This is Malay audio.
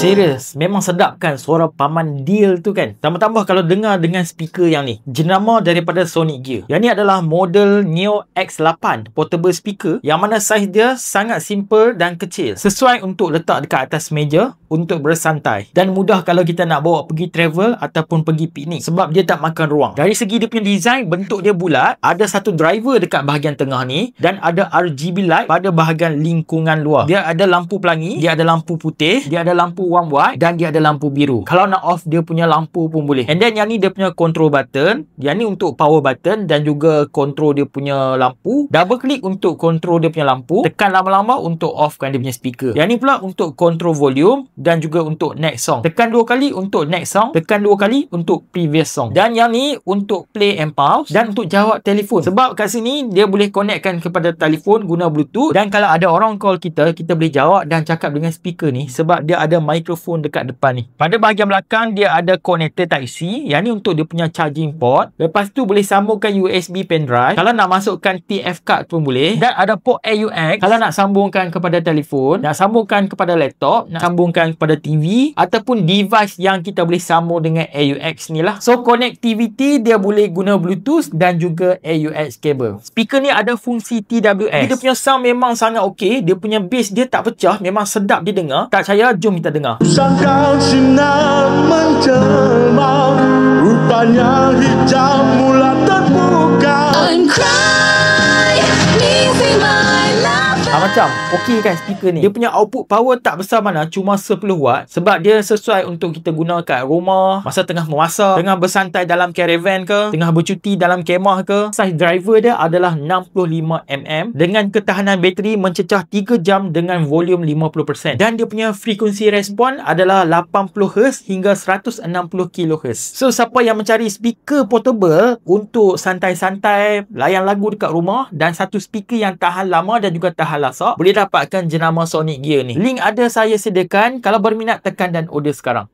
Serius, memang sedap kan suara paman Deal tu kan. Tambah-tambah kalau dengar dengan speaker yang ni, jenama daripada Sonic Gear. Yang ni adalah model Neo X8 portable speaker, yang mana saiz dia sangat simple dan kecil, sesuai untuk letak dekat atas meja untuk bersantai, dan mudah kalau kita nak bawa pergi travel ataupun pergi piknik, sebab dia tak makan ruang. Dari segi dia punya design, bentuk dia bulat, ada satu driver dekat bahagian tengah ni, dan ada RGB light pada bahagian lingkungan luar. Dia ada lampu pelangi, dia ada lampu putih, dia ada lampu warm white, dan dia ada lampu biru. Kalau nak off dia punya lampu pun boleh. And then yang ni dia punya control button, yang ni untuk power button dan juga control dia punya lampu. Double klik untuk control dia punya lampu, tekan lama-lama untuk offkan dia punya speaker. Yang ni pula untuk control volume dan juga untuk next song. Tekan 2 kali untuk next song, tekan 2 kali untuk previous song. Dan yang ni untuk play and pause, dan untuk jawab telefon. Sebab kat sini dia boleh connectkan kepada telefon guna Bluetooth, dan kalau ada orang call kita, kita boleh jawab dan cakap dengan speaker ni sebab dia ada mikrofon dekat depan ni. Pada bahagian belakang dia ada connector Type-C, yang ni untuk dia punya charging port. Lepas tu boleh sambungkan USB pen drive, kalau nak masukkan TF card pun boleh. Dan ada port AUX kalau nak sambungkan kepada telefon, nak sambungkan kepada laptop, nak sambungkan kepada TV ataupun device yang kita boleh sambung dengan AUX ni lah. So connectivity dia boleh guna Bluetooth dan juga AUX cable. Speaker ni ada fungsi TWS. Dia punya sound memang sangat okey. Dia punya bass dia tak pecah, memang sedap didengar. Tak percaya, jom kita dengar. Sangkau sinar menjelma, rupanya hijab mula terbuka. Macam okey kan speaker ni. Dia punya output power tak besar mana, cuma 10 watt. Sebab dia sesuai untuk kita guna kat rumah, masa tengah memasak, tengah bersantai dalam caravan ke, tengah bercuti dalam kemah ke. Saiz driver dia adalah 65mm dengan ketahanan bateri mencecah 3 jam dengan volume 50%. Dan dia punya frekuensi respon adalah 80Hz hingga 160kHz. So siapa yang mencari speaker portable untuk santai-santai layan lagu dekat rumah, dan satu speaker yang tahan lama dan juga tahan lasak, boleh dapatkan jenama Sonic Gear ni. Link ada saya sediakan. Kalau berminat, tekan dan order sekarang.